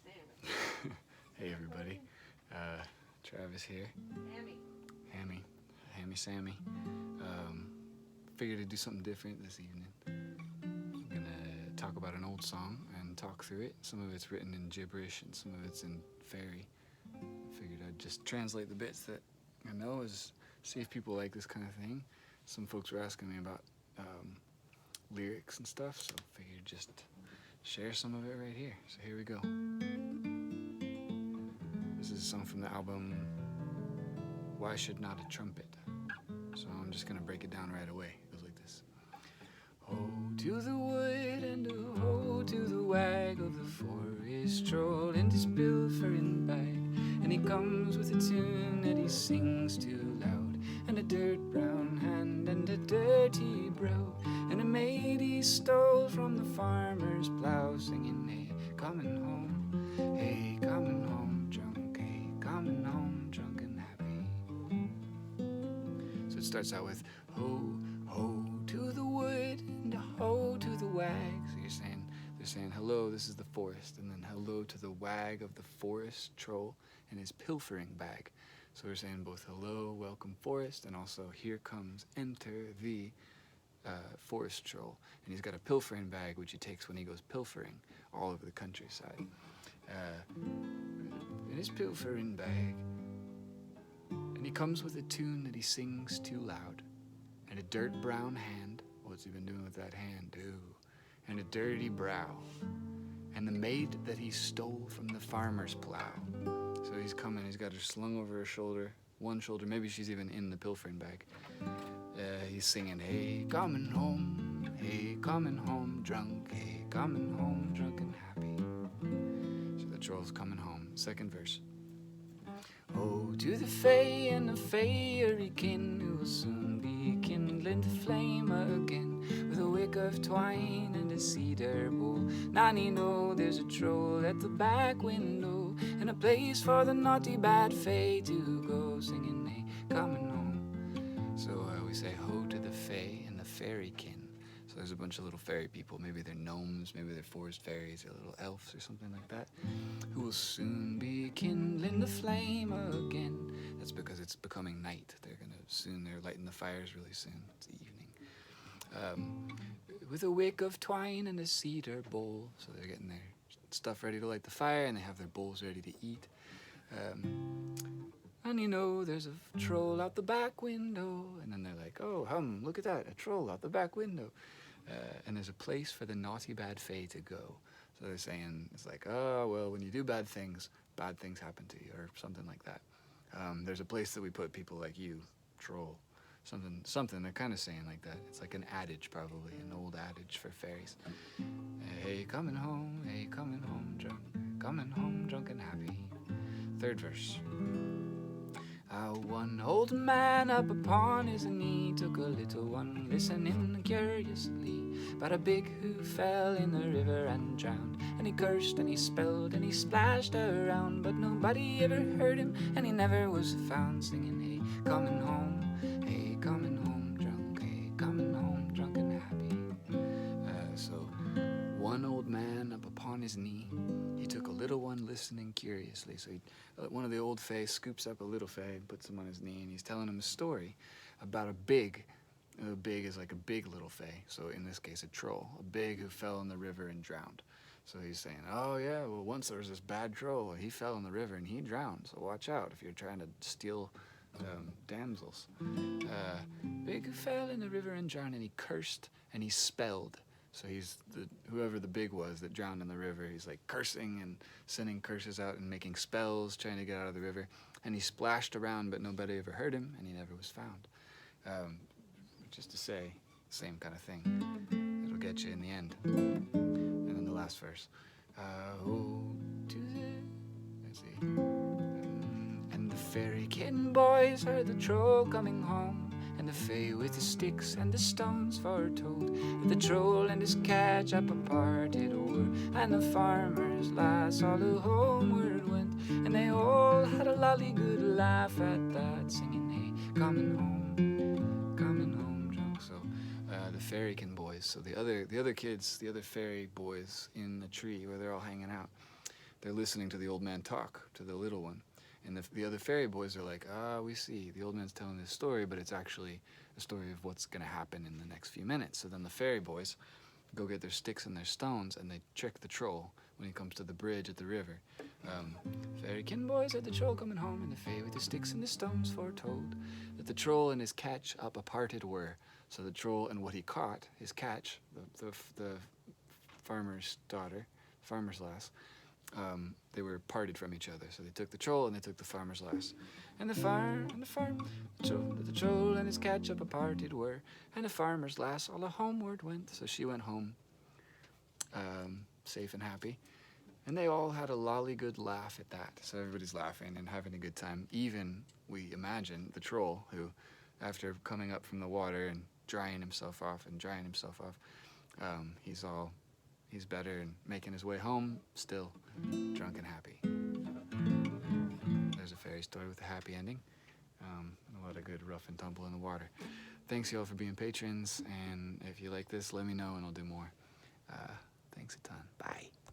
Hey everybody, Travis here. Hammy Sammy. Figured to do something different this evening. I'm gonna talk about an old song and talk through it. Some of it's written in gibberish and some of it's in fairy. Figured I'd just translate the bits that I know, is see if people like this kind of thing. Some folks were asking me about lyrics and stuff, so figured just share some of it right here. So here we go. This is a song from the album Why Should Not a Trumpet? So I'm just gonna break it down right away. It goes like this. Ho to the wood and a ho to the wag of the forest troll in his pilfering bag. And he comes with a tune that he sings too loud, and a dirt brown hand and a dirty brow, and a maid he stole from the farmer's plow, singing, hey, coming home, hey, coming home, drunk, hey, coming home, drunk and happy. So it starts out with ho, ho to the wood and a ho to the wag. So they're saying hello, this is the forest, and then hello to the wag of the forest troll and his pilfering bag. So we're saying both hello, welcome forest, and also here comes, enter the forest troll. And he's got a pilfering bag, which he takes when he goes pilfering all over the countryside. In his pilfering bag, and he comes with a tune that he sings too loud, and a dirt brown hand. What's he been doing with that hand? Ooh. And a dirty brow, and the maid that he stole from the farmer's plow. So he's coming, he's got her slung over her shoulder, one shoulder, maybe she's even in the pilfering bag. He's singing, hey, coming home, drunk, hey, coming home, drunk and happy. So the troll's coming home. Second verse. Oh, to the fae and the fairy kin, who will soon be kindling the flame again, with a wick of twine and a cedar bowl. Nanny know there's a troll at the back window, and a place for the naughty bad fae to go, singing, hey, coming home. So we say ho to the fae and the fairy kin. So there's a bunch of little fairy people. Maybe they're gnomes, maybe they're forest fairies, or little elves or something like that, who will soon be kindling the flame again. That's because it's becoming night. They're lighting the fires really soon. It's evening. With a wick of twine and a cedar bowl. So they're getting their stuff ready to light the fire, and they have their bowls ready to eat. And you know, there's a troll out the back window. And then they're like, oh, look at that, a troll out the back window. And there's a place for the naughty bad fae to go. So they're saying, it's like, oh, well, when you do bad things happen to you, or something like that. There's a place that we put people like you, troll. Something, they're kind of saying like that. It's like an adage, probably, an old adage for fairies. Hey, coming home, drunk and happy. Third verse. One old man up upon his knee took a little one listening curiously about a big who fell in the river and drowned. And he cursed and he spelled and he splashed around, but nobody ever heard him and he never was found, singing, hey, coming home, drunk, hey, coming home, drunk and happy. So one old man up upon his knee, he took a little one listening curiously. So one of the old fae scoops up a little fae and puts him on his knee, and he's telling him a story about a big is like a big little fae. So in this case, a troll, a big who fell in the river and drowned. So he's saying, oh yeah, well once there was this bad troll, he fell in the river and he drowned. So watch out if you're trying to steal damsels. Big who fell in the river and drowned, and he cursed and he spelled. So he's whoever the big was that drowned in the river, he's like cursing and sending curses out and making spells, trying to get out of the river. And he splashed around, but nobody ever heard him, and he never was found. Just to say, same kind of thing. It'll get you in the end. And then the last verse. Let's see. And the fairy kin boys heard the troll coming home, and the fae with the sticks and the stones foretold that the troll and his ketchup parted o'er, and the farmer's lass all who homeward went, and they all had a lolly good laugh at that, singing, hey, coming home, drunk. So the fairykin boys, so the other kids, the other fairy boys in the tree where they're all hanging out, they're listening to the old man talk to the little one. And the other fairy boys are like, we see. The old man's telling this story, but it's actually a story of what's going to happen in the next few minutes. So then the fairy boys go get their sticks and their stones, and they trick the troll when he comes to the bridge at the river. Fairykin boys, at the troll coming home, and the fae with the sticks and the stones foretold that the troll and his catch up aparted were. So the troll and what he caught, his catch, the farmer's daughter, farmer's lass, they were parted from each other. So they took the troll and they took the farmer's lass. And the troll and his catch up aparted were, and the farmer's lass all a homeward went. So she went home, safe and happy. And they all had a lolly good laugh at that. So everybody's laughing and having a good time. Even, we imagine, the troll who, after coming up from the water and drying himself off, he's better and making his way home, still drunk and happy. There's a fairy story with a happy ending, and a lot of good rough and tumble in the water. Thanks y'all for being patrons, and if you like this, let me know and I'll do more. Thanks a ton. Bye.